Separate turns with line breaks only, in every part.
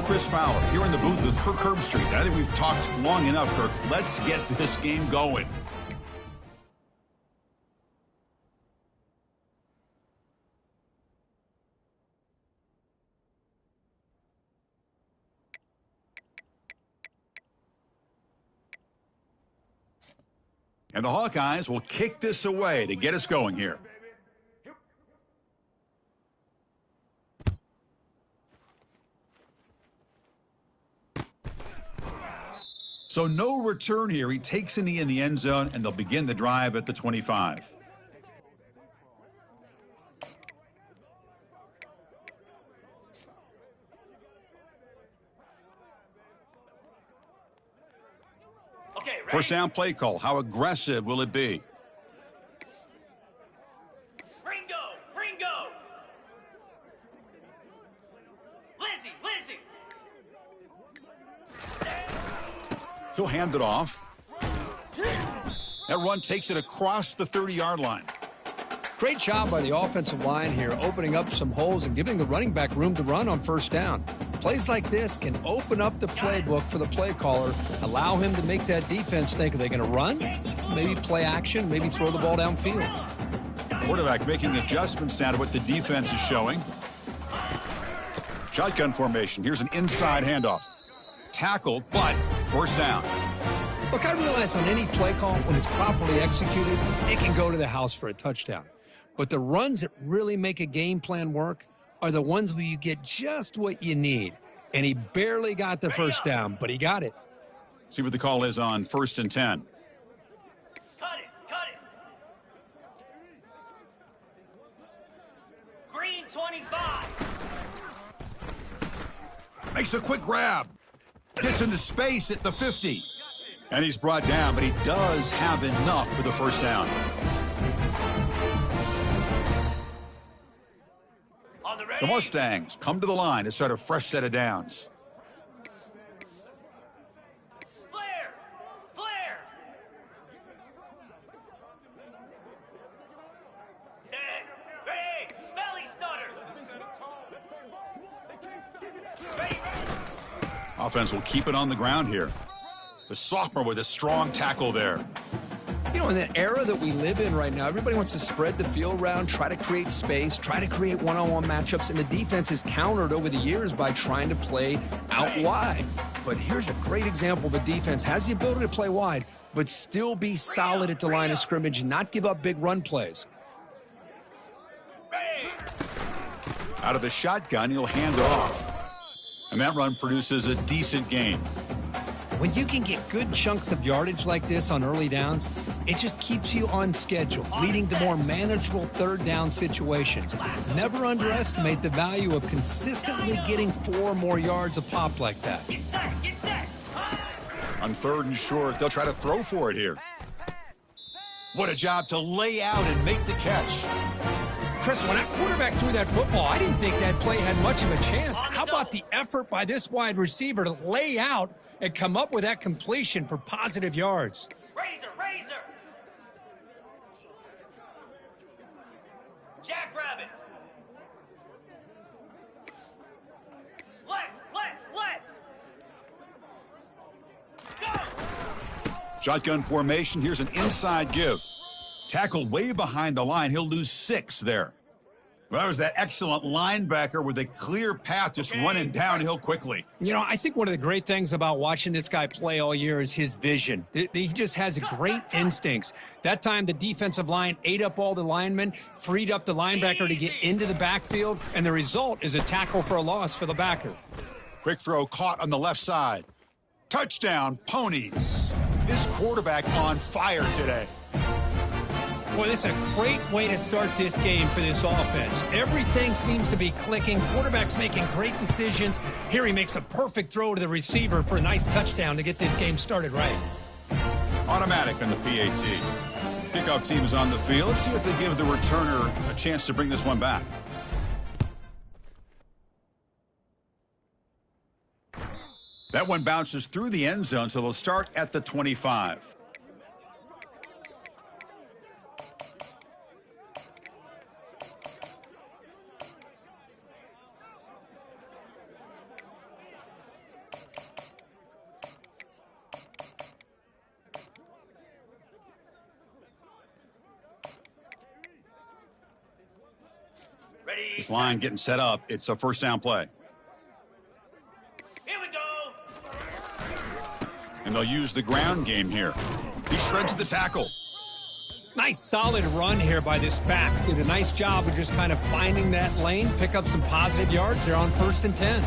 Chris Fowler here in the booth with Kirk Herbstreit. I think we've talked long enough, Kirk. Let's get this game going. And the Hawkeyes will kick this away to get us going here. So no return here. He takes a knee in the end zone, and they'll begin the drive at the 25. First down play call. How aggressive will it be?
Ringo! Lizzie!
He'll hand it off. That run takes it across the 30-yard line.
Great job by the offensive line here, opening up some holes and giving the running back room to run on first down. Plays like this can open up the playbook for the play caller, allow him to make that defense think, are they going to run? Maybe play action, maybe throw the ball downfield.
Quarterback making adjustments down to what the defense is showing. Shotgun formation. Here's an inside handoff. Tackled, but first down.
Look, I realize on any play call, when it's properly executed, it can go to the house for a touchdown. But the runs that really make a game plan work are the ones where you get just what you need. And he barely got the first down, but he got it.
See what the call is on 1st and 10.
Cut it! Green 25.
Makes a quick grab. Gets into space at the 50. And he's brought down, but he does have enough for the first down. The Mustangs come to the line to start a fresh set of downs.
Flare! Set! Ready! Belly stutter! Ready!
Offense will keep it on the ground here. The sophomore with a strong tackle there.
You know, in that era that we live in right now, everybody wants to spread the field around, try to create space, try to create one-on-one matchups, and the defense is countered over the years by trying to play out wide. But here's a great example. The defense has the ability to play wide, but still be solid at the line of scrimmage and not give up big run plays.
Out of the shotgun, he'll hand it off. And that run produces a decent gain.
When you can get good chunks of yardage like this on early downs, it just keeps you on schedule, leading to more manageable third down situations. Never underestimate the value of consistently getting 4 or more yards a pop like that.
Get set!
On 3rd and short, they'll try to throw for it here. What a job to lay out and make the catch.
Chris, when that quarterback threw that football, I didn't think that play had much of a chance. How about the effort by this wide receiver to lay out and come up with that completion for positive yards?
Razor! Jackrabbit! Let's! Go!
Shotgun formation. Here's an inside give. Tackled way behind the line. He'll lose 6 there. Well, that was that excellent linebacker with a clear path just running downhill quickly.
You know, I think one of the great things about watching this guy play all year is his vision. He just has great instincts. That time, the defensive line ate up all the linemen, freed up the linebacker to get into the backfield, and the result is a tackle for a loss for the backer.
Quick throw caught on the left side. Touchdown, Ponies. This quarterback on fire today.
Boy, this is a great way to start this game for this offense. Everything seems to be clicking. Quarterback's making great decisions. Here he makes a perfect throw to the receiver for a nice touchdown to get this game started right.
Automatic on the PAT. Kickoff team is on the field. Let's see if they give the returner a chance to bring this one back. That one bounces through the end zone, so they'll start at the 25.
Ready.
This line getting set up. It's a first down play.
Here we go.
And they'll use the ground game here. He shreds the tackle.
Nice solid run here by this back. Did a nice job of just kind of finding that lane, pick up some positive yards. They're on 1st and 10.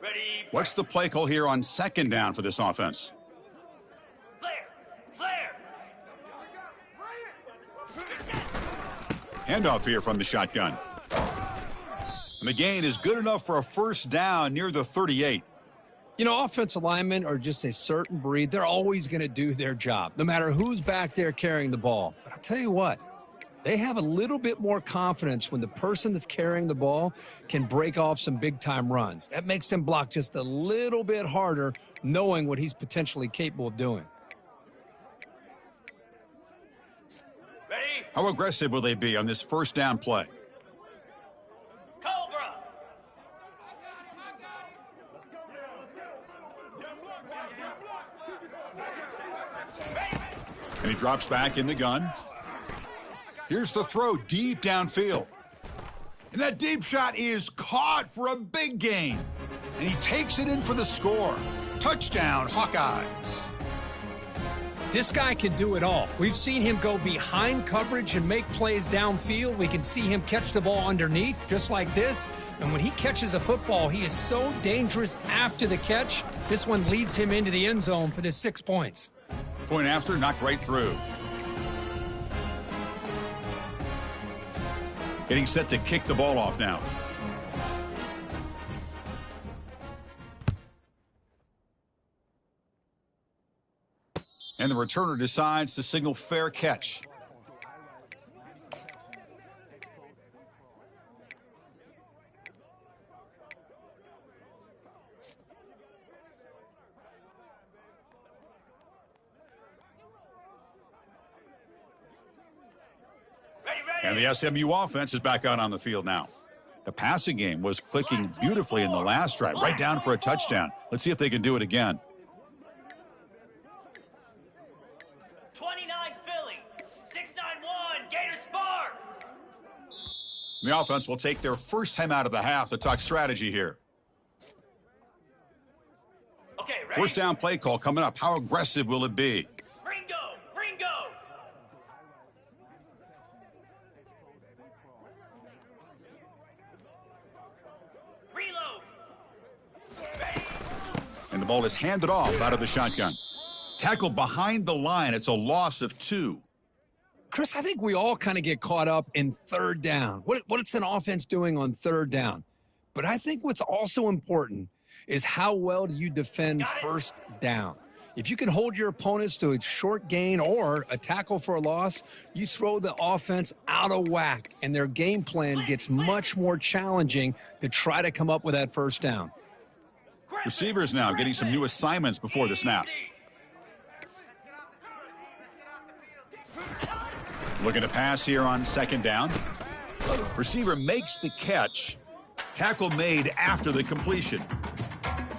Ready.
What's the play call here on 2nd down for this offense?
Flare. Flare.
Handoff here from the shotgun. And the gain is good enough for a first down near the 38.
You know, offensive linemen are just a certain breed. They're always going to do their job, no matter who's back there carrying the ball. But I'll tell you what, they have a little bit more confidence when the person that's carrying the ball can break off some big-time runs. That makes them block just a little bit harder, knowing what he's potentially capable of doing.
Ready.
How aggressive will they be on this first down play?
Cobra.
And he drops back in the gun. Here's the throw deep downfield. And that deep shot is caught for a big gain. And he takes it in for the score. Touchdown, Hawkeyes.
This guy can do it all. We've seen him go behind coverage and make plays downfield. We can see him catch the ball underneath, just like this. And when he catches a football, he is so dangerous after the catch. This one leads him into the end zone for the 6 points.
Point after, knocked right through. Getting set to kick the ball off now. And the returner decides to signal fair catch. And the SMU offense is back out on the field now. The passing game was clicking beautifully in the last drive, right down for a touchdown. Let's see if they can do it again.
29 Philly. 691 Gator Spark.
The offense will take their first time out of the half to talk strategy here.
Okay, ready.
First down play call coming up. How aggressive will it be?
Ringo. Ringo. Reload. Ready.
And the ball is handed off out of the shotgun. Tackle behind the line. It's a loss of 2.
Chris, I think we all kind of get caught up in 3rd down. What's an offense doing on 3rd down? But I think what's also important is how well do you defend 1st down. If you can hold your opponents to a short gain or a tackle for a loss, you throw the offense out of whack, and their game plan gets much more challenging to try to come up with that 1st down.
Receivers now getting some new assignments before the snap. Looking to pass here on 2nd down. Receiver makes the catch. Tackle made after the completion.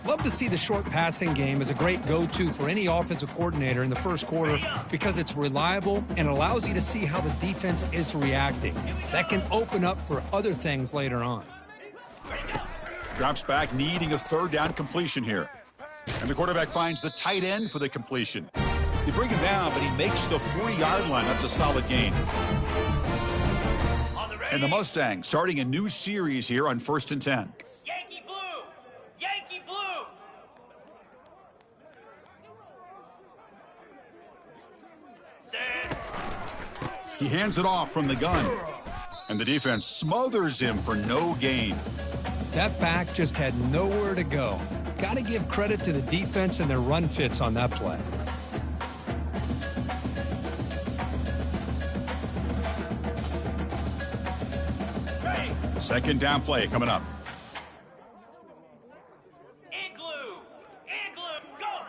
Love to see the short passing game as a great go-to for any offensive coordinator in the 1st quarter because it's reliable and allows you to see how the defense is reacting. That can open up for other things later on.
Drops back, needing a 3rd down completion here. And the quarterback finds the tight end for the completion. They bring him down, but he makes the 40-yard line. That's a solid gain. And the Mustangs starting a new series here on 1st and 10.
Yankee blue. Yankee blue. Set.
He hands it off from the gun. And the defense smothers him for no gain.
That back just had nowhere to go. Got to give credit to the defense and their run fits on that play.
Ready.
2nd down play coming up.
Igloo. Igloo. Go.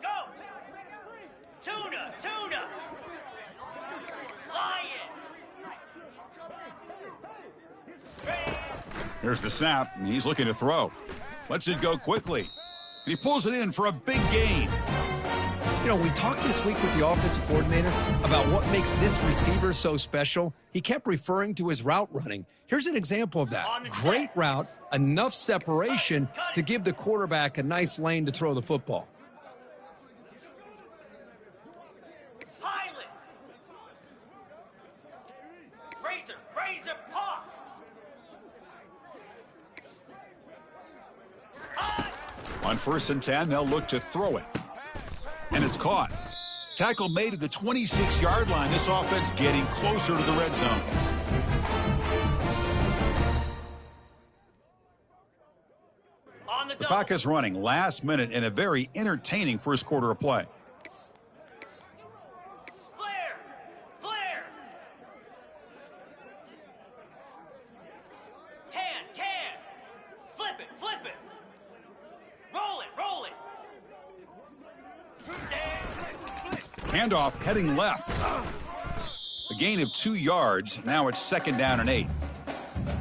Go. Tuna. Tuna. Lion. Ready.
Here's the snap, and he's looking to throw. Lets it go quickly. And he pulls it in for a big gain.
You know, we talked this week with the offensive coordinator about what makes this receiver so special. He kept referring to his route running. Here's an example of that. Great route, enough separation to give the quarterback a nice lane to throw the football.
Pilot. Razor, pop.
On 1st and 10, they'll look to throw it. And it's caught. Tackle made at the 26-yard line. This offense getting closer to the red zone.
On the
The clock is running last minute in a very entertaining first quarter of play.
Flare. Can. Flip it. Roll it.
Handoff heading left. A gain of 2 yards. Now it's 2nd down and 8.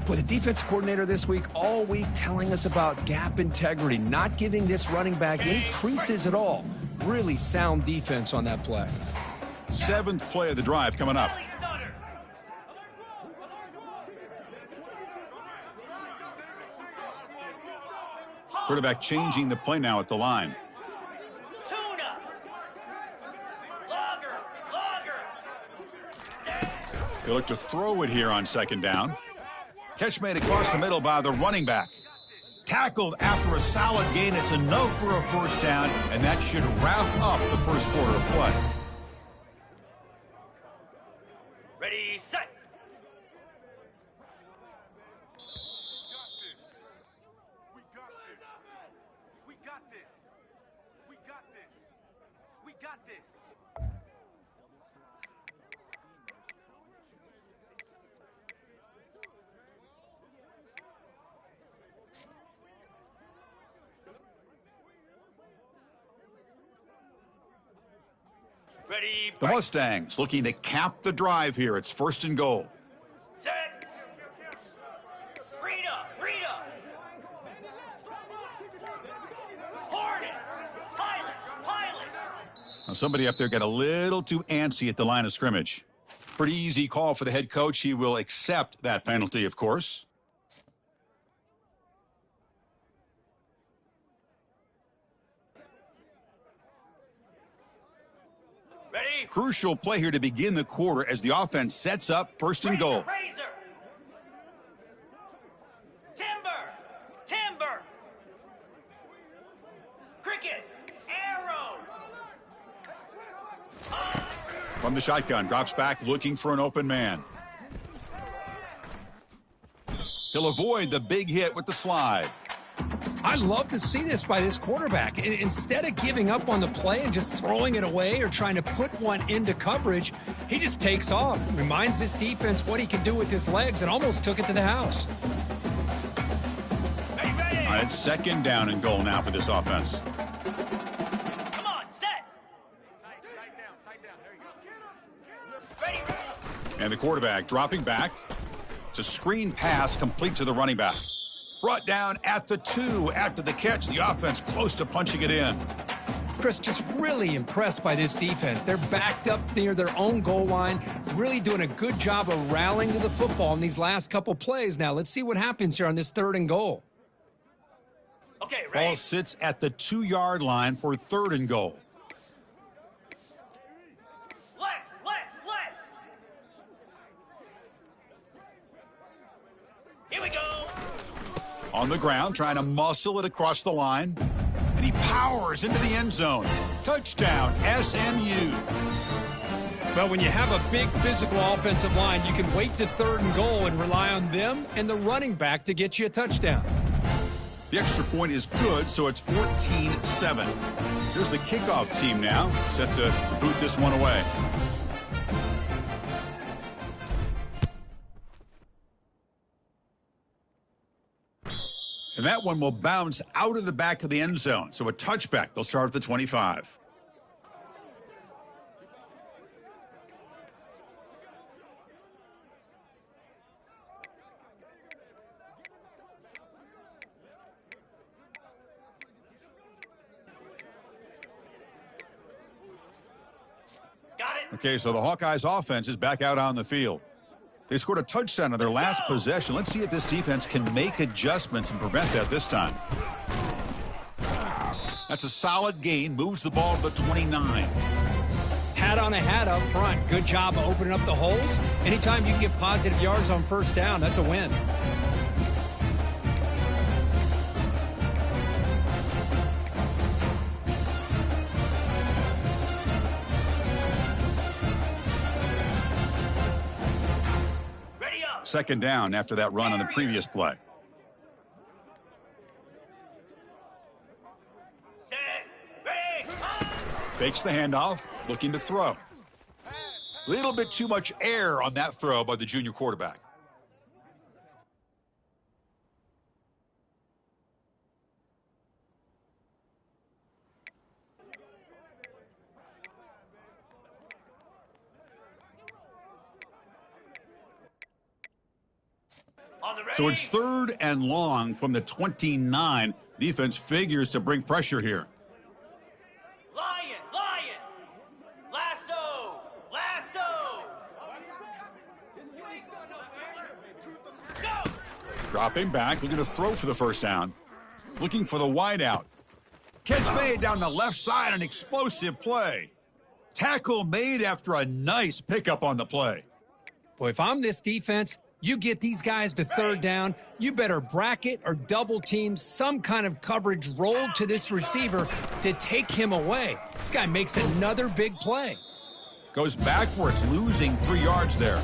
With the defense coordinator this week, all week telling us about gap integrity, not giving this running back any creases at all. Really sound defense on that play.
7th play of the drive coming up.
Belly stutter.
Quarterback changing the play now at the line.
Tuna. Logger.
They look to throw it here on 2nd down. Catch made across the middle by the running back. Tackled after a solid gain. It's enough for a 1st down, and that should wrap up the first quarter of play.
Ready, set.
We got this.
Ready,
The
break.
Mustangs looking to cap the drive here. It's 1st and goal.
Set. Rita. Hornet. Pilot.
Now somebody up there got a little too antsy at the line of scrimmage. Pretty easy call for the head coach. He will accept that penalty, of course.
Ready.
Crucial play here to begin the quarter as the offense sets up 1st and goal.
Razor. Timber. Cricket. Arrow.
From the shotgun, drops back looking for an open man. He'll avoid the big hit with the slide.
I love to see this by this quarterback. Instead of giving up on the play and just throwing it away or trying to put one into coverage, he just takes off, reminds this defense what he can do with his legs, and almost took it to the house.
Ready.
All right, it's 2nd down and goal now for this offense.
Come on, set. Sight down. There you go. Ready.
And the quarterback dropping back. It's a screen pass complete to the running back. Brought down at the 2 after the catch. The offense close to punching it in.
Chris, just really impressed by this defense. They're backed up near their own goal line, really doing a good job of rallying to the football in these last couple plays. Now, let's see what happens here on this 3rd and goal.
Okay, ready.
Ball sits at the 2-yard line for 3rd and goal.
Let's. Here we go.
On the ground, trying to muscle it across the line. And he powers into the end zone. Touchdown, SMU.
Well, when you have a big physical offensive line, you can wait to 3rd and goal and rely on them and the running back to get you a touchdown.
The extra point is good, so it's 14-7. Here's the kickoff team now, set to boot this one away. And that one will bounce out of the back of the end zone. So a touchback. They'll start at the 25. Okay, so the Hawkeyes offense is back out on the field. They scored a touchdown on their last possession. Let's see if this defense can make adjustments and prevent that this time. That's a solid gain. Moves the ball to the 29.
Hat on a hat up front. Good job of opening up the holes. Anytime you can get positive yards on first down, that's a win.
Second down after that run on the previous play. Fakes the handoff, looking to throw. A little bit too much air on that throw by the junior quarterback. So it's 3rd and long from the 29. Defense figures to bring pressure here.
Lion! Lasso! Go!
Dropping back, looking to throw for the first down. Looking for the wide out. Catch made down the left side, an explosive play. Tackle made after a nice pickup on the play.
Boy, if I'm this defense, you get these guys to 3rd down, you better bracket or double team some kind of coverage rolled to this receiver to take him away. This guy makes another big play.
Goes backwards, losing 3 yards there.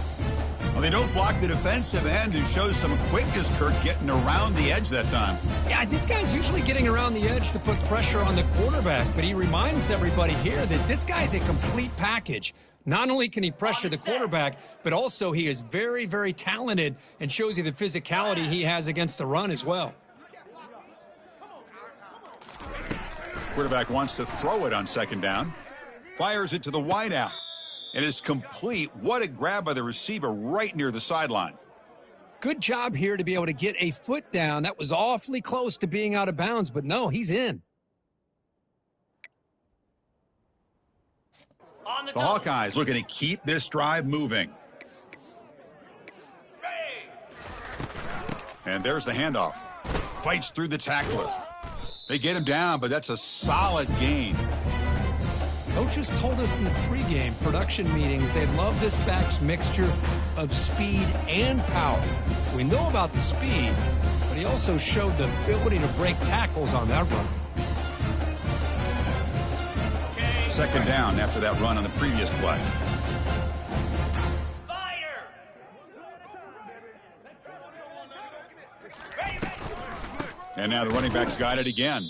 Well, they don't block the defensive end, who shows some quickness, Kurt, getting around the edge that time.
Yeah, this guy's usually getting around the edge to put pressure on the quarterback, but he reminds everybody here that this guy's a complete package. Not only can he pressure the quarterback, but also he is very, very talented and shows you the physicality he has against the run as well.
Quarterback wants to throw it on second down. Fires it to the wideout. It is complete. What a grab by the receiver right near the sideline.
Good job here to be able to get a foot down. That was awfully close to being out of bounds, but no, he's in.
The Hawkeyes looking to keep this drive moving. And there's the handoff. Fights through the tackler. They get him down, but that's a solid gain.
Coaches told us in the pregame production meetings they love this back's mixture of speed and power. We know about the speed, but he also showed the ability to break tackles on that run.
Second down after that run on the previous play.
Spider!
And now the running back's got it again.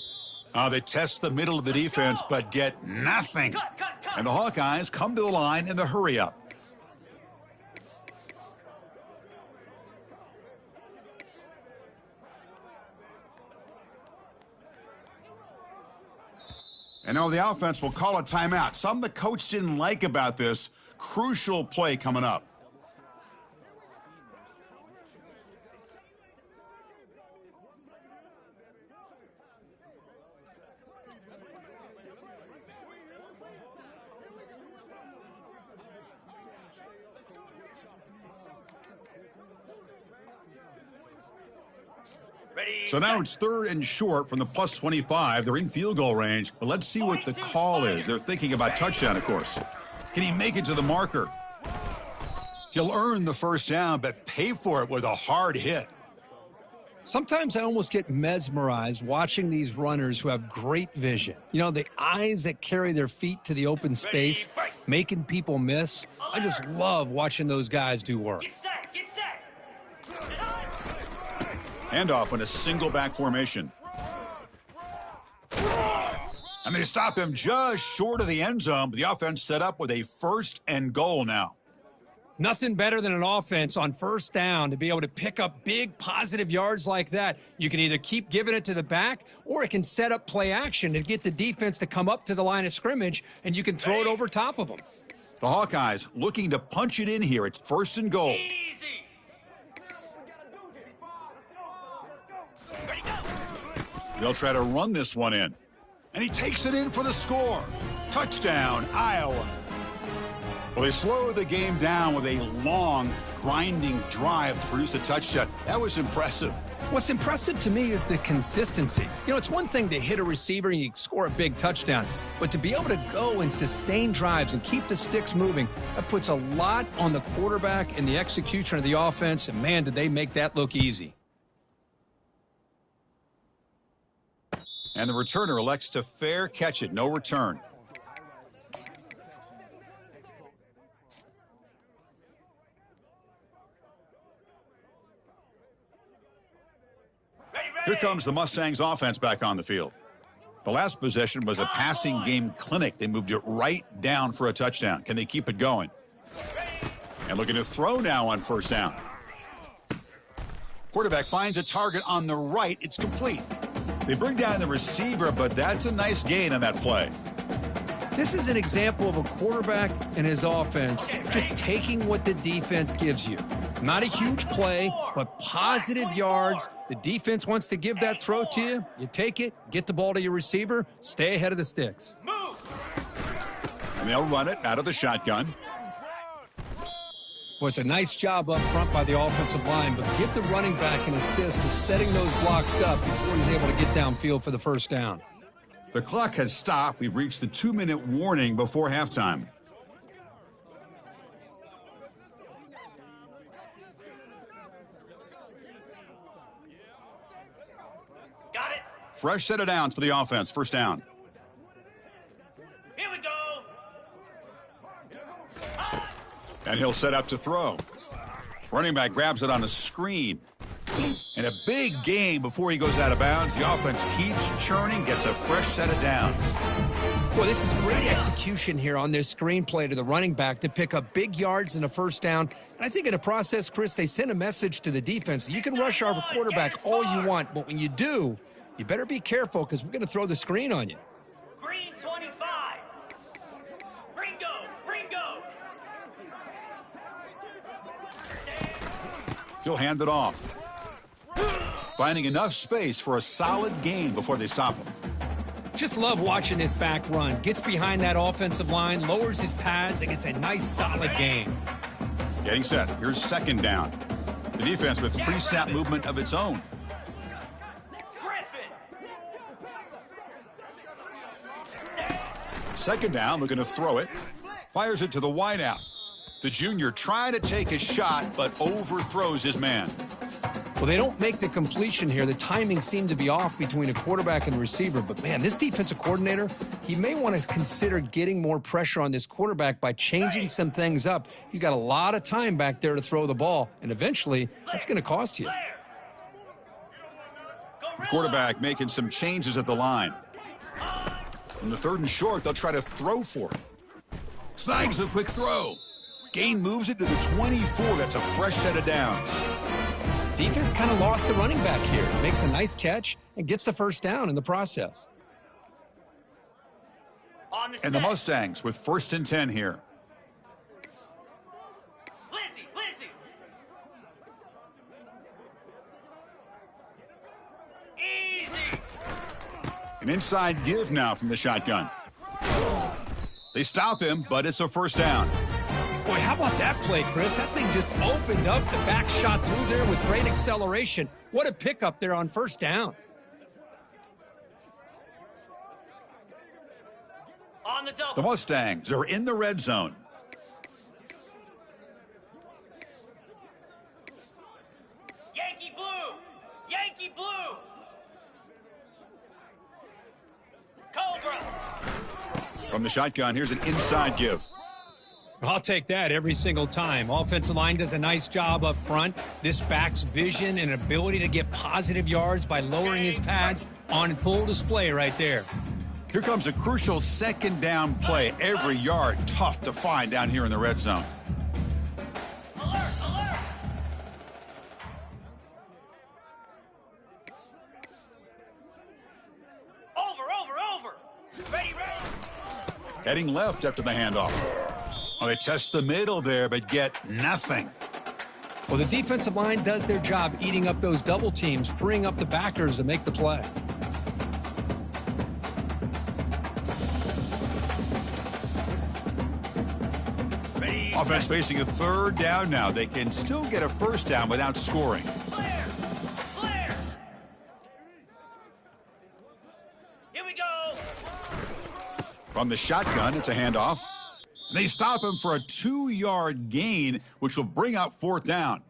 They test the middle of the defense, but get nothing. And the Hawkeyes come to the line in the hurry-up. And now the offense will call a timeout. Something the coach didn't like about this. Crucial play coming up. So now it's 3rd and short from the plus 25. They're in field goal range. But let's see what the call is. They're thinking about touchdown, of course. Can he make it to the marker? He'll earn the first down, but pay for it with a hard hit.
Sometimes I almost get mesmerized watching these runners who have great vision. You know, the eyes that carry their feet to the open space, making people miss. I just love watching those guys do work.
Get set!
Handoff in a single back formation. And they stop him just short of the end zone. But the offense set up with a 1st and goal now.
Nothing better than an offense on first down to be able to pick up big positive yards like that. You can either keep giving it to the back, or it can set up play action and get the defense to come up to the line of scrimmage, and you can throw it over top of them.
The Hawkeyes looking to punch it in here. It's 1st and goal. They'll try to run this one in. And he takes it in for the score. Touchdown, Iowa. Well, they slowed the game down with a long, grinding drive to produce a touchdown. That was impressive.
What's impressive to me is the consistency. You know, it's one thing to hit a receiver and you score a big touchdown, but to be able to go and sustain drives and keep the sticks moving, that puts a lot on the quarterback and the execution of the offense, and man, did they make that look easy.
And the returner elects to fair catch it, no return. Here comes the Mustangs offense back on the field. The last possession was a passing game clinic. They moved it right down for a touchdown. Can they keep it going? And looking to throw now on first down. Quarterback finds a target on the right. It's complete. They bring down the receiver, but that's a nice gain on that play.
This is an example of a quarterback and his offense just taking what the defense gives you. Not a huge play, but positive yards. The defense wants to give that throw to you. You take it, get the ball to your receiver, stay ahead of the sticks.
And they'll run it out of the shotgun.
Well, it's a nice job up front by the offensive line, but give the running back an assist for setting those blocks up before he's able to get downfield for the first down.
The clock has stopped. We've reached the 2-minute warning before halftime.
Got it.
Fresh set of downs for the offense. First down.
Here we go.
And he'll set up to throw. Running back grabs it on a screen. And a big gain before he goes out of bounds. The offense keeps churning, gets a fresh set of downs.
Well, this is great execution here on this screenplay to the running back to pick up big yards in a first down. And I think in the process, Chris, they sent a message to the defense. You can rush our quarterback all you want, but when you do, you better be careful because we're going to throw the screen on you.
Green 25. Ringo.
He'll hand it off. Finding enough space for a solid gain before they stop him.
Just love watching this back run. Gets behind that offensive line, lowers his pads, and gets a nice solid gain.
Getting set. Here's second down. The defense with pre-snap movement of its own. Second down, looking to throw it. Fires it to the wideout. The junior trying to take a shot, but overthrows his man.
Well, they don't make the completion here. The timing seemed to be off between a quarterback and receiver. But, man, this defensive coordinator, he may want to consider getting more pressure on this quarterback by changing some things up. He's got a lot of time back there to throw the ball, and eventually that's going to cost you.
The quarterback making some changes at the line. On the third and short, they'll try to throw for it. Snags a quick throw. Gain moves it to the 24. That's a fresh set of downs.
Defense kind of lost the running back here. Makes a nice catch and gets the first down in the process.
And the Mustangs with 1st and 10 here.
Lizzie. Easy.
An inside give now from the shotgun. They stop him, but it's a first down.
Boy, how about that play, Chris? That thing just opened up. The back shot through there with great acceleration. What a pickup there on first down.
On the double.
The Mustangs are in the red zone.
Yankee blue. Cobra.
From the shotgun, here's an inside give.
I'll take that every single time. Offensive line does a nice job up front. This back's vision and ability to get positive yards by lowering his pads on full display right there.
Here comes a crucial second down play. Every yard tough to find down here in the red zone.
Alert. Over. Ready.
Heading left after the handoff. Oh, they test the middle there, but get nothing.
Well, the defensive line does their job eating up those double teams, freeing up the backers to make the play.
Ready.
Offense facing a third down now. They can still get a first down without scoring.
Clear. Clear. Here we go.
From the shotgun, it's a handoff. They stop him for a 2-yard gain, which will bring up fourth down.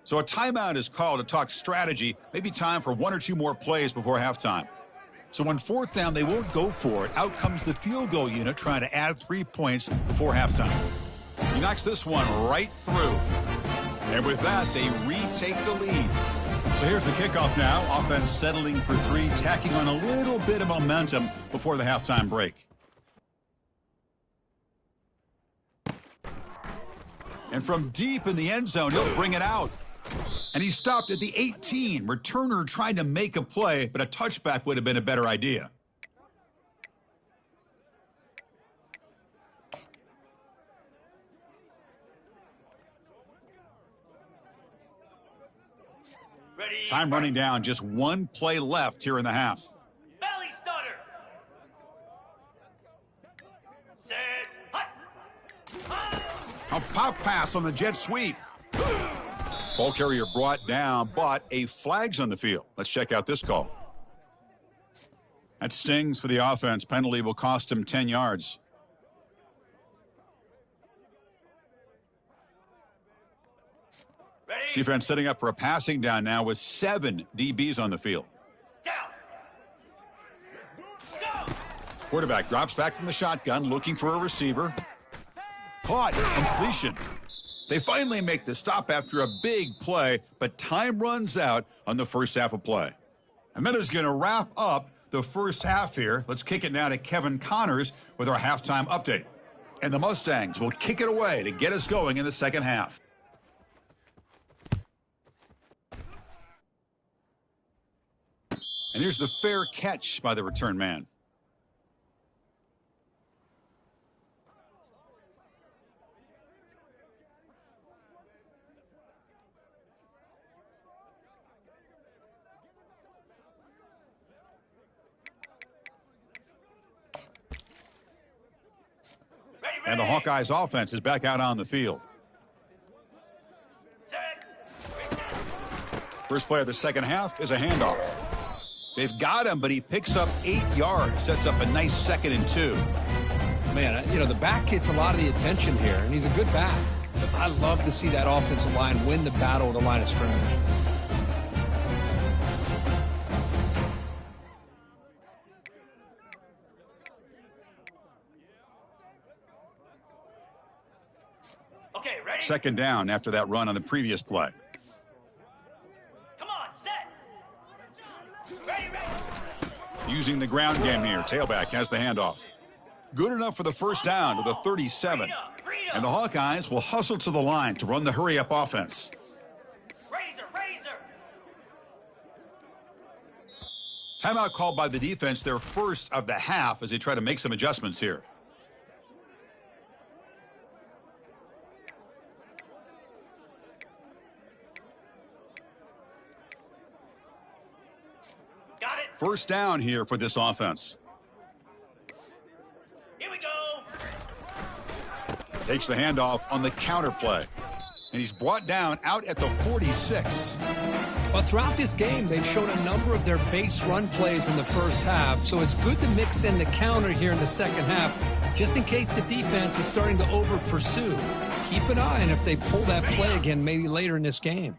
So a timeout is called to talk strategy. Maybe time for 1 or 2 more plays before halftime. So on fourth down, they won't go for it. Out comes the field goal unit trying to add 3 points before halftime. He knocks this one right through. And with that, they retake the lead. So here's the kickoff now. Offense settling for 3, tacking on a little bit of momentum before the halftime break. And from deep in the end zone, he'll bring it out. And he stopped at the 18. Returner tried to make a play, but a touchback would have been a better idea.
Ready.
Time running down, just 1 play left here in the half.
Belly stutter. Set. Hut.
A pop pass on the jet sweep. Ball carrier brought down, but a flag's on the field. Let's check out this call. That stings for the offense. Penalty will cost him 10 yards.
Ready.
Defense setting up for a passing down now with 7 DBs on the field.
Down. Go.
Quarterback drops back from the shotgun, looking for a receiver. Caught. Completion. They finally make the stop after a big play, but time runs out on the first half of play. And that is going to wrap up the first half here. Let's kick it now to Kevin Connors with our halftime update. And the Mustangs will kick it away to get us going in the second half. And here's the fair catch by the return man. And the Hawkeyes offense is back out on the field. First play of the second half is a handoff. They've got him, but he picks up 8 yards, sets up a nice 2nd and 2.
Man, you know, the back gets a lot of the attention here, and he's a good back. But I love to see that offensive line win the battle at the line of scrimmage.
Okay, ready?
Second down after that run on the previous play.
Come on, set. Ready, ready.
Using the ground game here. Tailback has the handoff. Good enough for the first down to the 37. And the Hawkeyes will hustle to the line to run the hurry-up offense.
Razor, razor.
Timeout called by the defense, their first of the half, as they try to make some adjustments here.
Got it.
First down here for this offense.
Here we go.
Takes the handoff on the counter play. And he's brought down out at the 46.
Well, throughout this game, they've shown a number of their base run plays in the first half, so it's good to mix in the counter here in the second half, just in case the defense is starting to over-pursue. Keep an eye on if they pull that play again maybe later in this game.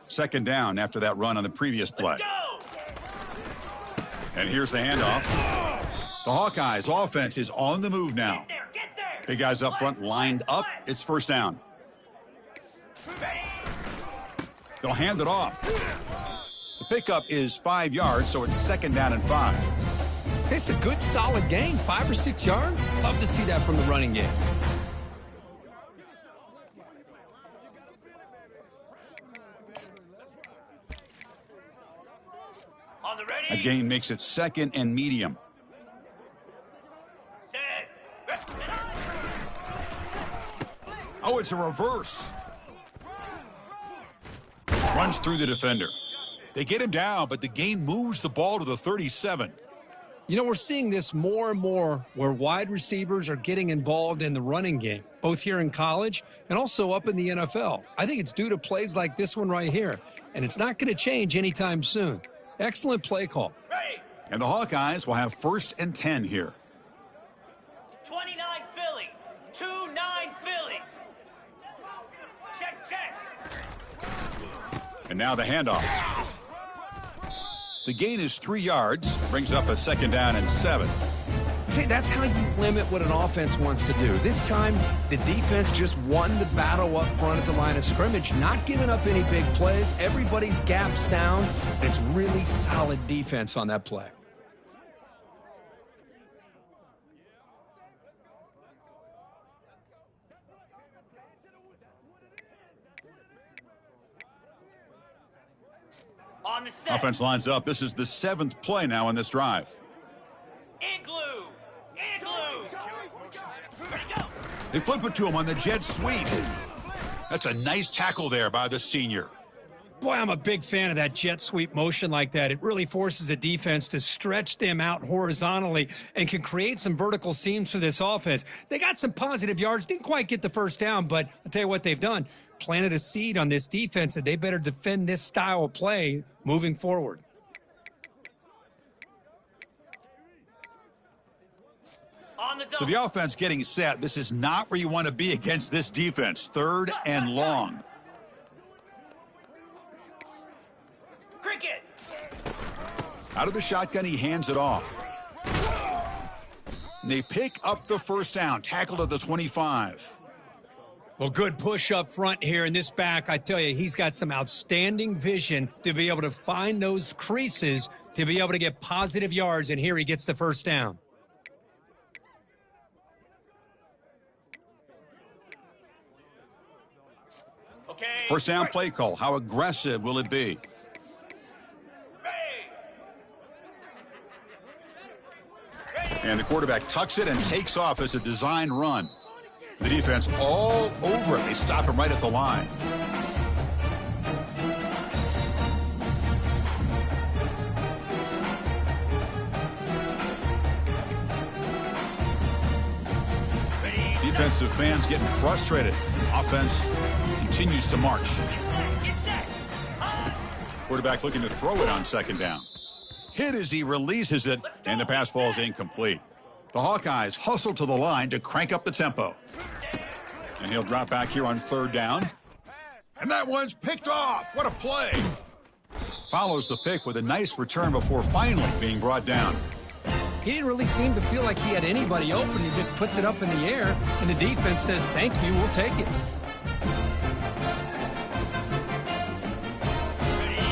Second down after that run on the previous play.
Let's go.
And here's the handoff. The Hawkeyes offense is on the move now.
Get there, get there.
Big guys up front lined up. It's first down.
Ready.
They'll hand it off. The pickup is 5 yards, so it's second down and 5.
It's a good, solid game. 5 or 6 yards. Love to see that from the running game.
On the ready.
That gain makes it second and medium.
Set.
Oh, it's a reverse. Runs through the defender. They get him down, but the gain moves the ball to the 37.
You know, we're seeing this more and more where wide receivers are getting involved in the running game, both here in college and also up in the NFL. I think it's due to plays like this one right here, and it's not going to change anytime soon. Excellent play call.
Ready.
And the Hawkeyes will have 1st and 10 here.
29 Philly. 2-9 Philly. Check.
And now the handoff. The gain is 3 yards, brings up a 2nd down and 7.
See, that's how you limit what an offense wants to do. This time, the defense just won the battle up front at the line of scrimmage, not giving up any big plays. Everybody's gap sound. It's really solid defense on that play.
On the set.
Offense lines up. This is the 7th play now on this drive.
Igloo. Ready, go.
They flip it to him on the jet sweep. That's a nice tackle there by the senior.
Boy, I'm a big fan of that jet sweep motion like that. It really forces a defense to stretch them out horizontally and can create some vertical seams for this offense. They got some positive yards, didn't quite get the first down, but I'll tell you what they've done. Planted a seed on this defense, and they better defend this style of play moving forward.
On the
So the offense getting set. This is not where you want to be against this defense. 3rd and long.
cricket.
Out of the shotgun, he hands it off. And they pick up the 1st down. Tackled at the 25.
Well, good push up front here in this back. I tell you, he's got some outstanding vision to be able to find those creases to be able to get positive yards, and here he gets the 1st down.
Okay.
1st down play call. How aggressive will it be? And the quarterback tucks it and takes off as a design run. The defense all over it. They stop him right at the line. Defensive fans getting frustrated. Offense continues to march. Quarterback looking to throw it on 2nd down. Hit as he releases it, and the pass falls incomplete. The Hawkeyes hustle to the line to crank up the tempo. And he'll drop back here on 3rd down. And that one's picked off. What a play. Follows the pick with a nice return before finally being brought down.
He didn't really seem to feel like he had anybody open. He just puts it up in the air, and the defense says, thank you, we'll take it.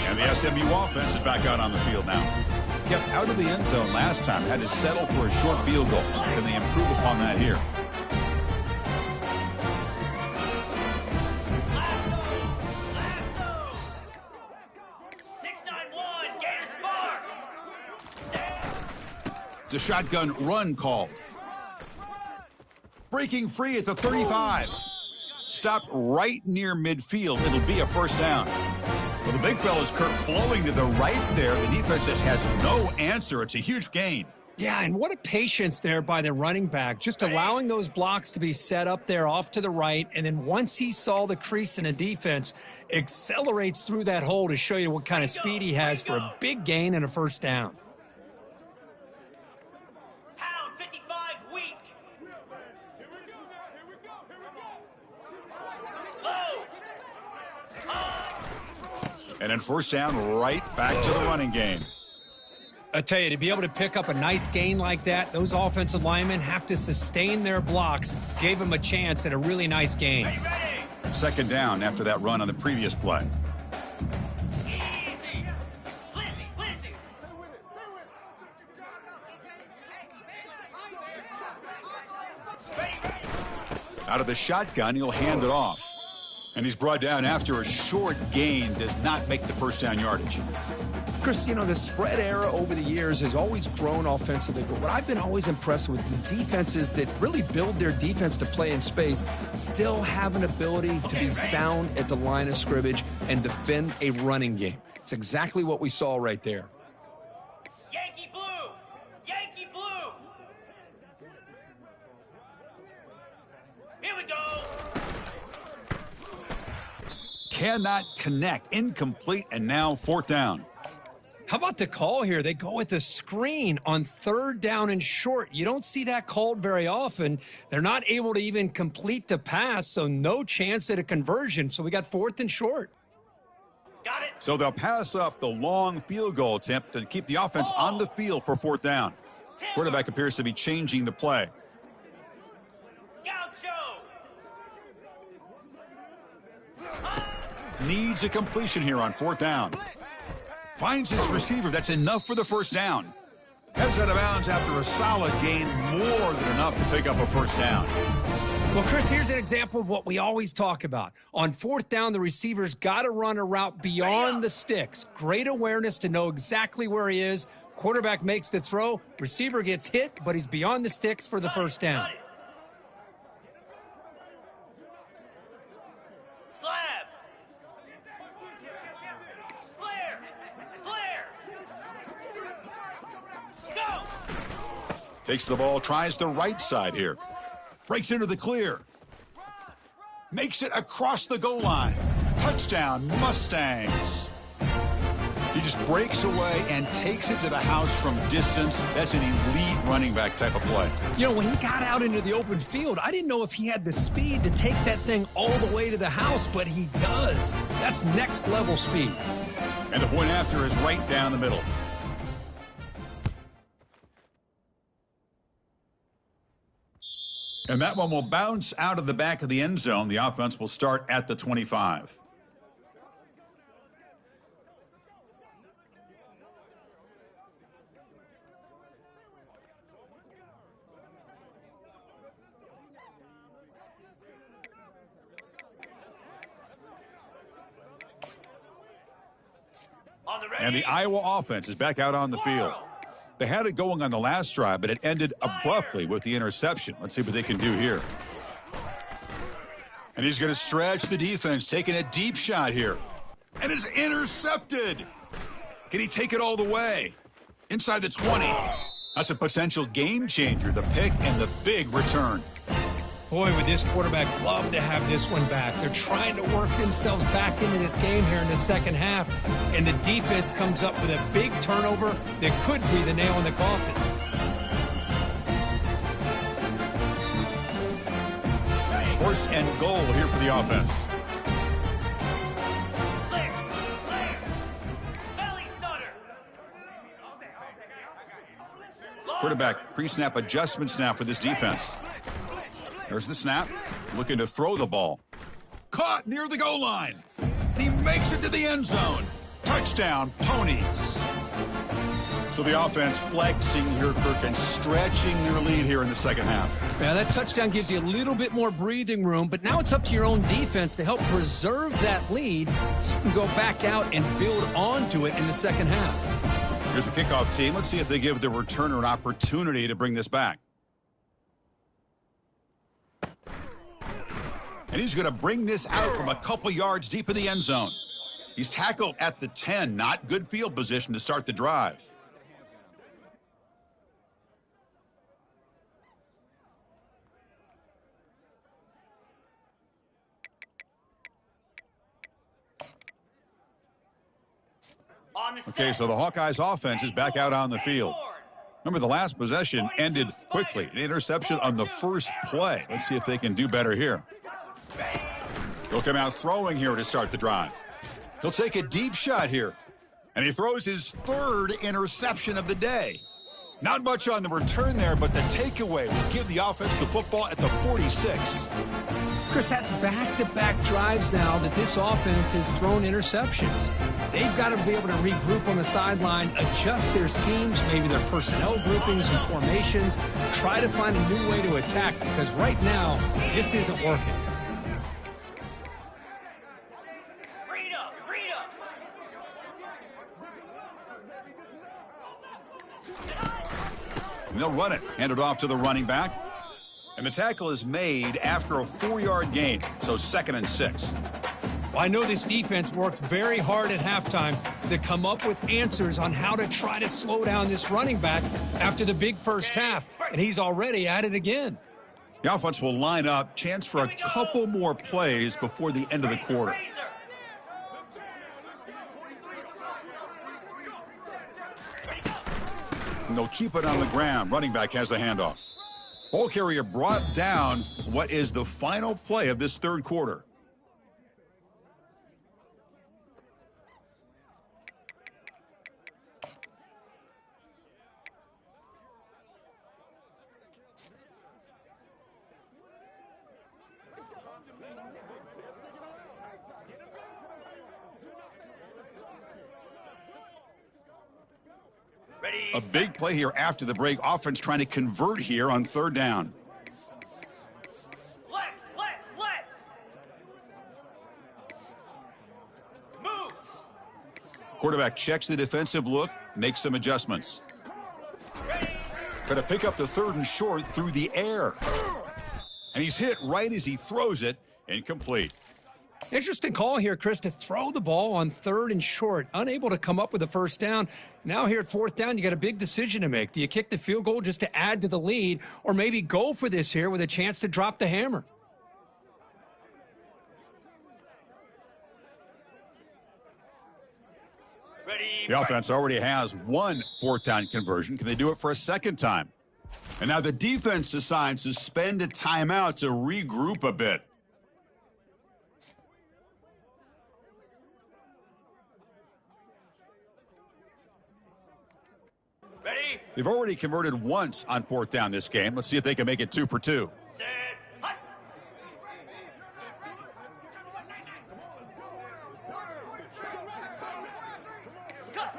And the SMU offense is back out on the field now. Kept out of the end zone last time, had to settle for a short field goal. Can they improve upon that here?
Lasso. 691, Gator Spark.
It's a shotgun run called. Breaking free at the 35. Stopped right near midfield. It'll be a 1st down. Well, the big fella's Kirk flowing to the right there. The defense just has no answer. It's a huge gain.
Yeah, and what a patience there by the running back, just allowing those blocks to be set up there off to the right, and then once he saw the crease in the defense, accelerates through that hole to show you what kind of speed he has for a big gain and a 1st down.
Pound 55 weak. Low.
And then 1st down, right back to the running game.
I tell you, to be able to pick up a nice gain like that, those offensive linemen have to sustain their blocks. Gave them a chance at a really nice gain.
Ready.
2nd down after that run on the previous play.
Easy. Lizzie. Ready.
Out of the shotgun, he'll hand it off. And he's brought down after a short gain. Does not make the 1st down yardage.
Chris, you know, the spread era over the years has always grown offensively, but what I've been always impressed with the defenses that really build their defense to play in space still have an ability to be sound at the line of scrimmage and defend a running game. It's exactly what we saw right there.
Yankee blue. Yankee
cannot connect. Incomplete, and now 4th down.
How about the call here? They go with the screen on 3rd down and short. You don't see that called very often. They're not able to even complete the pass, so no chance at a conversion. So we got 4th and short.
Got it.
So they'll pass up the long field goal attempt to keep the offense on the field for 4th down. Quarterback appears to be changing the play.
Gaucho.
Needs a completion here on 4th down. Finds his receiver. That's enough for the 1st down. Heads out of bounds after a solid gain, more than enough to pick up a 1st down.
Well, Chris, here's an example of what we always talk about. On 4th down, the receiver's got to run a route beyond the sticks. Great awareness to know exactly where he is. Quarterback makes the throw. Receiver gets hit, but he's beyond the sticks for the 1st down.
Slab. Flare. Go.
Takes the ball, tries the right side here. Breaks into the clear. Makes it across the goal line. Touchdown, Mustangs. He just breaks away and takes it to the house from distance. That's an elite running back type of play.
You know, when he got out into the open field, I didn't know if he had the speed to take that thing all the way to the house, but he does. That's next level speed.
And the point after is right down the middle. And that one will bounce out of the back of the end zone. The offense will start at the 25. And the Iowa offense is back out on the field. They had it going on the last drive, but it ended abruptly with the interception. Let's see what they can do here. And he's going to stretch the defense, taking a deep shot here. And it's intercepted. Can he take it all the way? Inside the 20. That's a potential game changer, the pick and the big return.
Boy, would this quarterback love to have this one back. They're trying to work themselves back into this game here in the second half, and the defense comes up with a big turnover that could be the nail in the coffin.
First and goal here for the offense.
Belly stutter.
Quarterback pre-snap adjustments now for this defense. There's the snap. Looking to throw the ball. Caught near the goal line. He makes it to the end zone. Touchdown, Ponies. So the offense flexing here, Kirk, and stretching their lead here in the second half.
Yeah, that touchdown gives you a little bit more breathing room, but now it's up to your own defense to help preserve that lead so you can go back out and build onto it in the second half.
Here's the kickoff team. Let's see if they give the returner an opportunity to bring this back. And he's going to bring this out from a couple yards deep in the end zone. He's tackled at the 10. Not good field position to start the drive. Okay, so the Hawkeyes offense is back out on the field. Remember, the last possession ended quickly. An interception on the first play. Let's see if they can do better here. He'll come out throwing here to start the drive. He'll take a deep shot here. And he throws his third interception of the day. Not much on the return there, but the takeaway will give the offense the football at the 46.
Chris, that's back-to-back drives now that this offense has thrown interceptions. They've got to be able to regroup on the sideline, adjust their schemes, maybe their personnel groupings and formations, try to find a new way to attack, because right now, this isn't working.
And they'll run it, hand it off to the running back. And the tackle is made after a 4-yard gain, so 2nd and 6.
Well, I know this defense worked very hard at halftime to come up with answers on how to try to slow down this running back after the big first half, and he's already at it again.
The offense will line up, chance for a couple more plays before the end of the quarter. And they'll keep it on the ground. Running back has the handoff. Ball carrier brought down. What is the final play of this third quarter?
Ready.
A big play here after the break. Offense trying to convert here on third down.
Let's. Moves.
Quarterback checks the defensive look, makes some adjustments. Going to pick up the third and short through the air. And he's hit right as he throws it, incomplete.
Interesting call here, Chris, to throw the ball on third and short. Unable to come up with a first down. Now here at fourth down, you got a big decision to make. Do you kick the field goal just to add to the lead, or maybe go for this here with a chance to drop the hammer?
Ready.
The offense already has one fourth down conversion. Can they do it for a second time? And now the defense decides to spend a timeout to regroup a bit.
Ready.
They've already converted once on fourth down this game. Let's see if they can make it 2 for 2.
Set. Hut. Cut.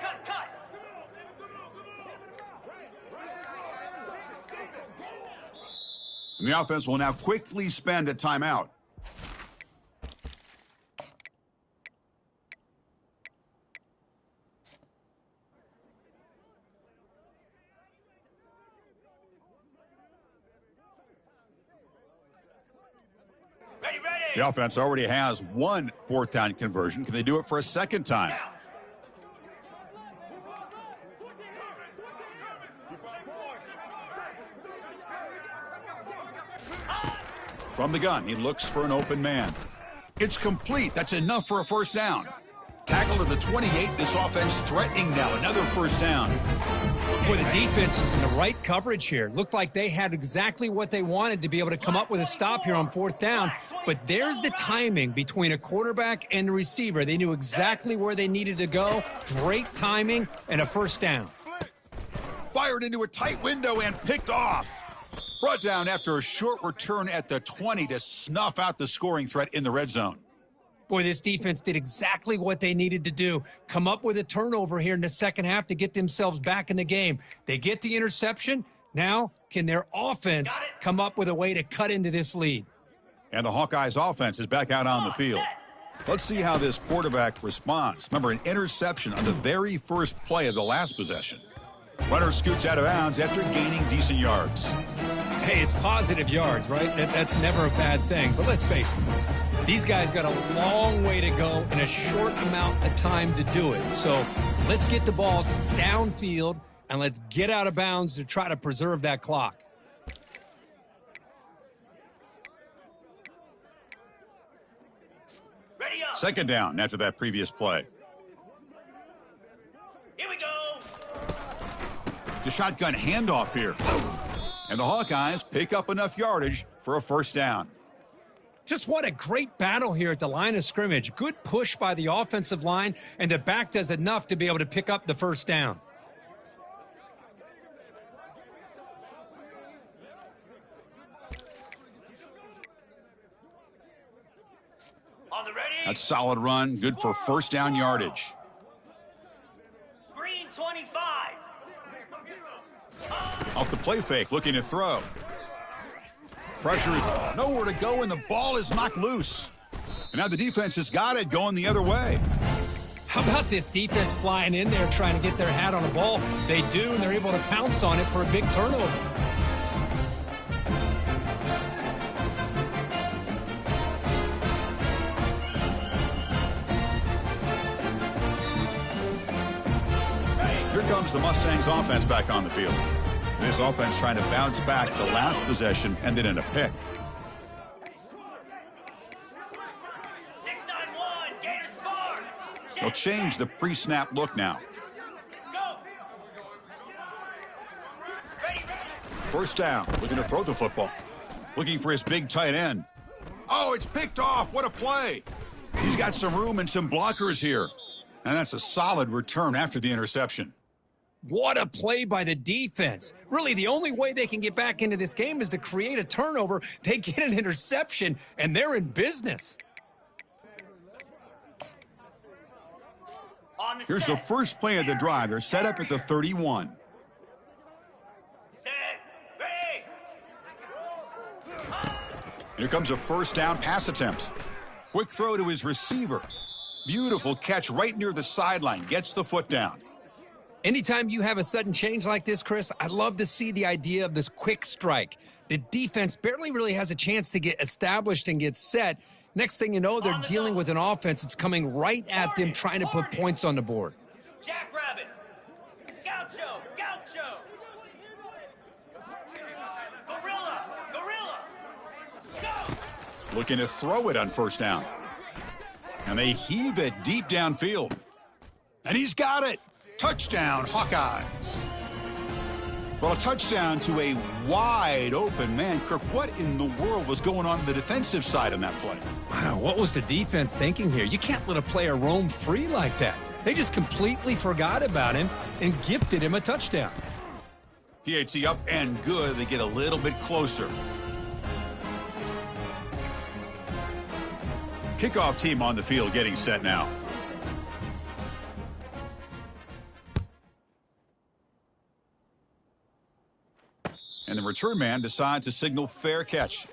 And the offense will now quickly spend a timeout.
Ready.
The offense already has one fourth down conversion. Can they do it for a second time?
Down.
From the gun, he looks for an open man. It's complete. That's enough for a first down. Tackle to the 28. This offense threatening now. Another first down.
Boy, the defense was in the right coverage here. Looked like they had exactly what they wanted to be able to come up with a stop here on fourth down. But there's the timing between a quarterback and the receiver. They knew exactly where they needed to go. Great timing and a first down.
Fired into a tight window and picked off. Brought down after a short return at the 20 to snuff out the scoring threat in the red zone.
Boy, this defense did exactly what they needed to do. Come up with a turnover here in the second half to get themselves back in the game. They get the interception. Now, can their offense come up with a way to cut into this lead?
And the Hawkeyes offense is back out on the field. Let's see how this quarterback responds. Remember, an interception on the very first play of the last possession. Runner scoots out of bounds after gaining decent yards.
Hey, it's positive yards, right? That's never a bad thing. But let's face it, boys. These guys got a long way to go in a short amount of time to do it. So let's get the ball downfield and let's get out of bounds to try to preserve that clock.
Ready up.
Second down after that previous play.
Here we go.
The shotgun handoff here. And the Hawkeyes pick up enough yardage for a first down.
Just what a great battle here at the line of scrimmage. Good push by the offensive line, and the back does enough to be able to pick up the first down.
On the ready.
That's solid run, good for first down yardage.
Green 25.
Off the play fake, looking to throw. Pressure, nowhere to go, and the ball is knocked loose. And now the defense has got it going the other way.
How about this defense flying in there trying to get their hat on the ball? They do, and they're able to pounce on it for a big turnover.
Here comes the Mustangs offense back on the field. This offense trying to bounce back. The last possession ended in a pick.
6-9-1. Gators score.
They'll change the pre-snap look now.
Go.
First down, looking to throw the football. Looking for his big tight end. Oh, it's picked off. What a play. He's got some room and some blockers here. And that's a solid return after the interception.
What a play by the defense. Really, the only way they can get back into this game is to create a turnover. They get an interception, and they're in business.
Here's the first play of the drive. They're set up at the 31.
Set, ready.
Here comes a first down pass attempt. Quick throw to his receiver. Beautiful catch right near the sideline. Gets the foot down.
Anytime you have a sudden change like this, Chris, I love to see the idea of this quick strike. The defense barely really has a chance to get established and get set. Next thing you know, they're dealing with an offense that's coming right at them, trying to put points on the board.
Jackrabbit. Gaucho. Gaucho. Gorilla. Gorilla. Go.
Looking to throw it on first down. And they heave it deep downfield. And he's got it. Touchdown, Hawkeyes. Well, a touchdown to a wide open man. Kirk, what in the world was going on the defensive side on that play?
Wow, what was the defense thinking here? You can't let a player roam free like that. They just completely forgot about him and gifted him a touchdown.
PAT up and good. They get a little bit closer. Kickoff team on the field getting set now. And the return man decides to signal fair catch.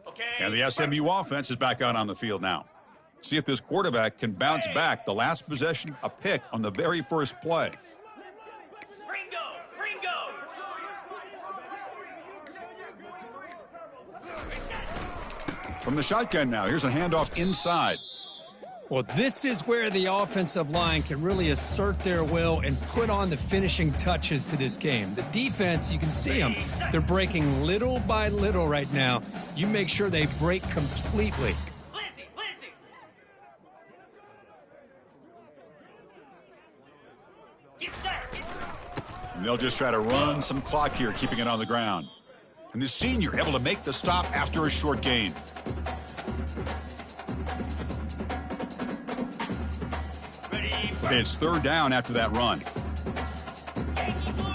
Okay.
And the SMU offense is back out on the field now. See if this quarterback can bounce back. The last possession, a pick on the very first play.
Ringo. Ringo.
From the shotgun now, here's a handoff inside.
Well, this is where the offensive line can really assert their will and put on the finishing touches to this game. The defense, you can see them. They're breaking little by little right now. You make sure they break completely.
Lizzie. Lizzie. Get set.
And they'll just try to run some clock here, keeping it on the ground. And the senior able to make the stop after a short gain.
Ready.
It's third down after that run.
Yankee Blue.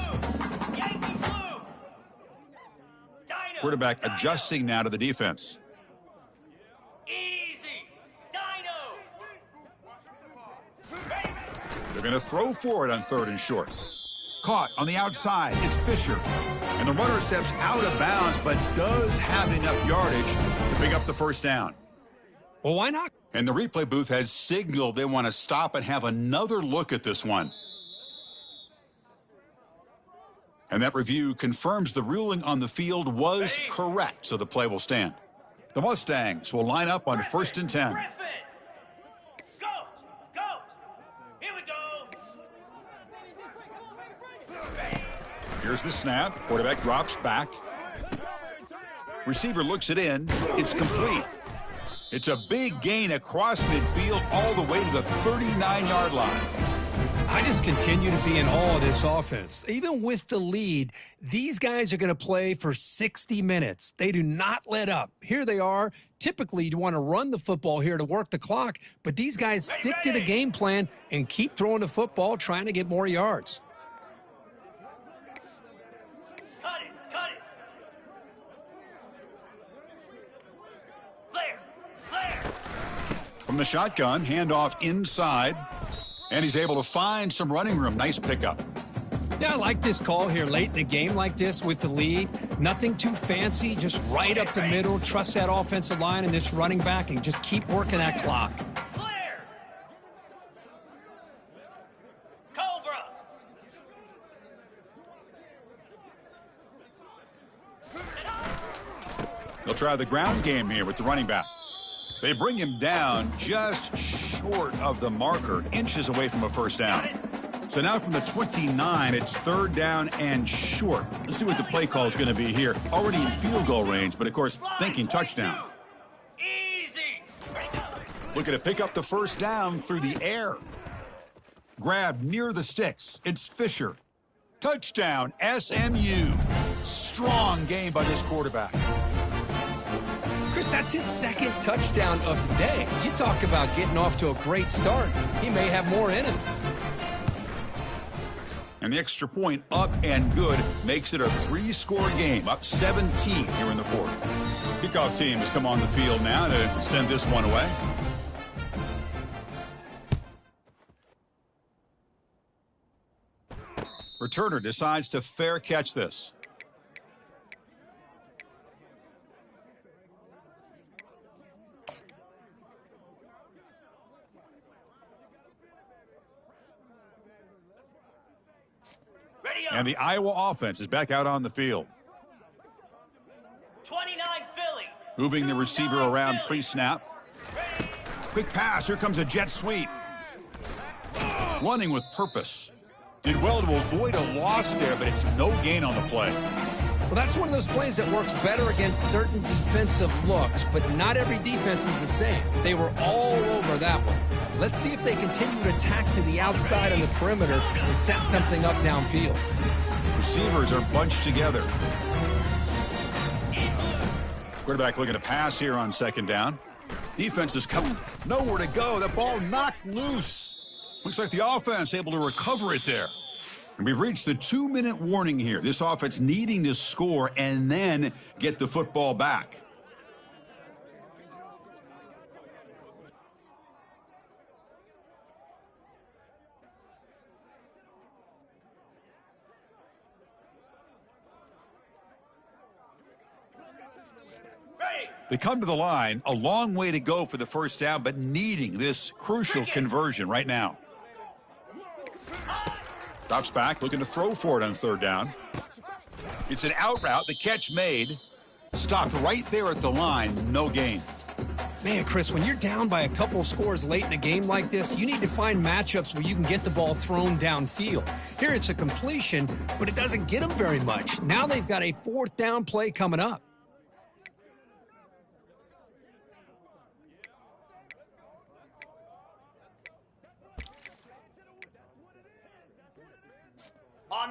Yankee Blue. Dino.
Quarterback
Dino.
adjusting now to the defense.
Easy. Dino. Ready.
They're going to throw for it on third and short. Caught on the outside. It's Fisher. And the runner steps out of bounds, but does have enough yardage to pick up the first down.
Well, why not?
And the replay booth has signaled they want to stop and have another look at this one. And that review confirms the ruling on the field was correct, so the play will stand. The Mustangs will line up on first and 10.
Griffin. Goat. Goat. Here we go. Ready.
Here's the snap. Quarterback drops back. Receiver looks it in. It's complete. It's a big gain across midfield all the way to the 39-yard line.
I just continue to be in awe of this offense. Even with the lead, these guys are going to play for 60 minutes. They do not let up. Here they are. Typically, you want to run the football here to work the clock, but these guys stick to the game plan and keep throwing the football, trying to get more yards.
Cut it. Cut it. Flare. Flare.
From the shotgun, handoff inside. And he's able to find some running room. Nice pickup.
Yeah, I like this call here late in the game like this with the lead. Nothing too fancy, just right up the middle. Trust that offensive line and this running back and just keep working that clock.
Flare. Cobra.
They'll try the ground game here with the running back. They bring him down just short of the marker, inches away from a first down. So now from the 29, it's third down and short. Let's see what the play call is going to be here. Already in field goal range, but of course, thinking touchdown.
Easy.
Looking to pick up the first down through the air. Grab near the sticks. It's Fisher. Touchdown, SMU. Strong game by this quarterback.
Chris, that's his second touchdown of the day. You talk about getting off to a great start. He may have more in him.
And the extra point up and good makes it a 3-score game, up 17 here in the fourth. Kickoff team has come on the field now to send this one away. Returner decides to fair catch this. And the Iowa offense is back out on the field.
29 Philly.
Moving the receiver around pre-snap. Quick pass. Here comes a jet sweep. Running with purpose. Did well to avoid a loss there, but it's no gain on the play.
Well, that's one of those plays that works better against certain defensive looks, but not every defense is the same. They were all over that one. Let's see if they continue to attack to the outside on the perimeter and set something up downfield.
Receivers are bunched together. Quarterback looking to pass here on second down. Defense is coming. Nowhere to go. The ball knocked loose. Looks like the offense able to recover it there. And we've reached the 2-minute warning here. This offense needing to score and then get the football back. They come to the line, a long way to go for the first down, but needing this crucial conversion right now. Drops back, looking to throw for it on third down. It's an out route, the catch made. Stopped right there at the line, no gain.
Man, Chris, when you're down by a couple scores late in a game like this, you need to find matchups where you can get the ball thrown downfield. Here it's a completion, but it doesn't get them very much. Now they've got a fourth down play coming up.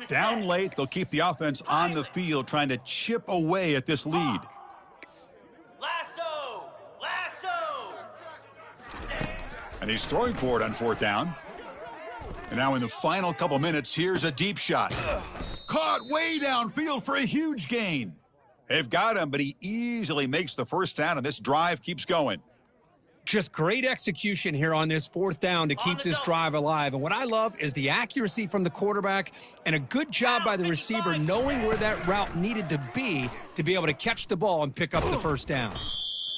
Down late, they'll keep the offense on the field trying to chip away at this lead.
Lasso! Lasso!
And he's throwing for it on fourth down. And now in the final couple minutes, here's a deep shot. Caught way downfield for a huge gain. They've got him, but he easily makes the first down, and this drive keeps going.
Just great execution here on this fourth down to keep this drive alive. And what I love is the accuracy from the quarterback and a good job by the receiver knowing where that route needed to be able to catch the ball and pick up the first down.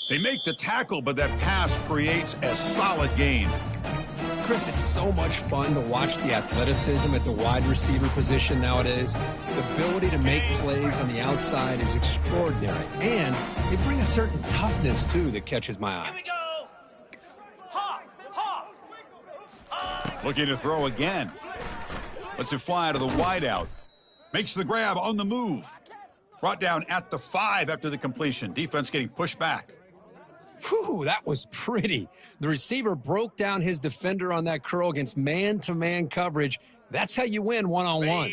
They make the tackle, but that pass creates a solid gain.
Chris, it's so much fun to watch the athleticism at the wide receiver position nowadays. The ability to make plays on the outside is extraordinary. And they bring a certain toughness, too, that catches my eye.
Here we go.
Looking to throw again. Lets it fly to the wideout. Makes the grab on the move. Brought down at the 5 after the completion. Defense getting pushed back.
Whew, that was pretty. The receiver broke down his defender on that curl against man-to-man coverage. That's how you win one-on-one.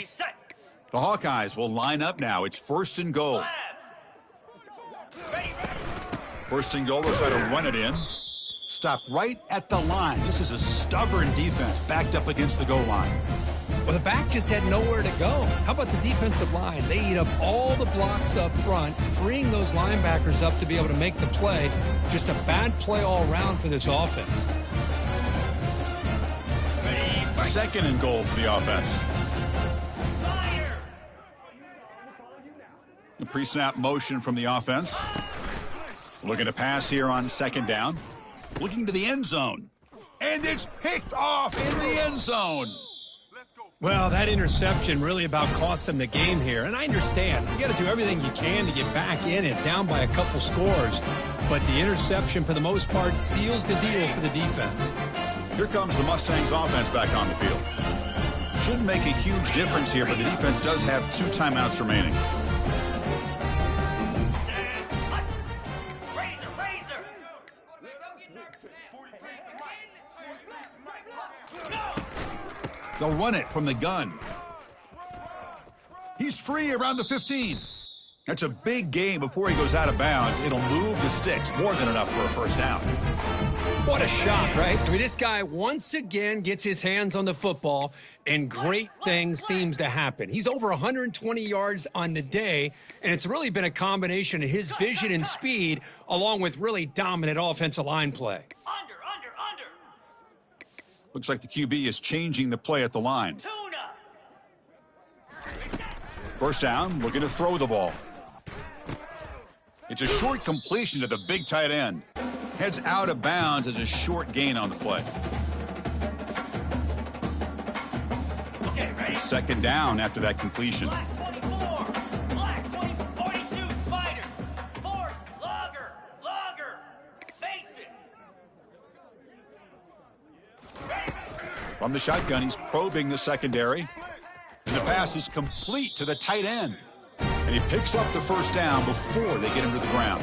The Hawkeyes will line up now. It's first and goal. First and goal, they'll try to run it in. Stopped right at the line. This is a stubborn defense backed up against the goal line.
Well, the back just had nowhere to go. How about the defensive line? They eat up all the blocks up front, freeing those linebackers up to be able to make the play. Just a bad play all around for this offense.
Second and goal for the offense. The pre-snap motion from the offense. Looking to pass here on second down. Looking to the end zone. And it's picked off in the end zone.
Well, that interception really about cost them the game here. And I understand. You got to do everything you can to get back in it, down by a couple scores. But the interception, for the most part, seals the deal for the defense.
Here comes the Mustangs offense back on the field. Shouldn't make a huge difference here, but the defense does have 2 timeouts remaining. They'll run it from the gun. He's free around the 15. That's a big gain before he goes out of bounds. It'll move the sticks, more than enough for a first down.
What a shot, right? I mean, this guy once again gets his hands on the football, and great things seems to happen. He's over 120 yards on the day, and it's really been a combination of his vision and speed, along with really dominant offensive line play.
Under.
Looks like the QB is changing the play at the line.
Tuna.
First down, looking to throw the ball. It's a short completion to the big tight end. Heads out of bounds as a short gain on the play.
Okay, ready?
Second down after that completion.
Black 24. Black 42 Spider. Fourth. Logger. Face it. Ready?
From the shotgun, he's probing the secondary. And the pass is complete to the tight end. And he picks up the first down before they get him to the ground.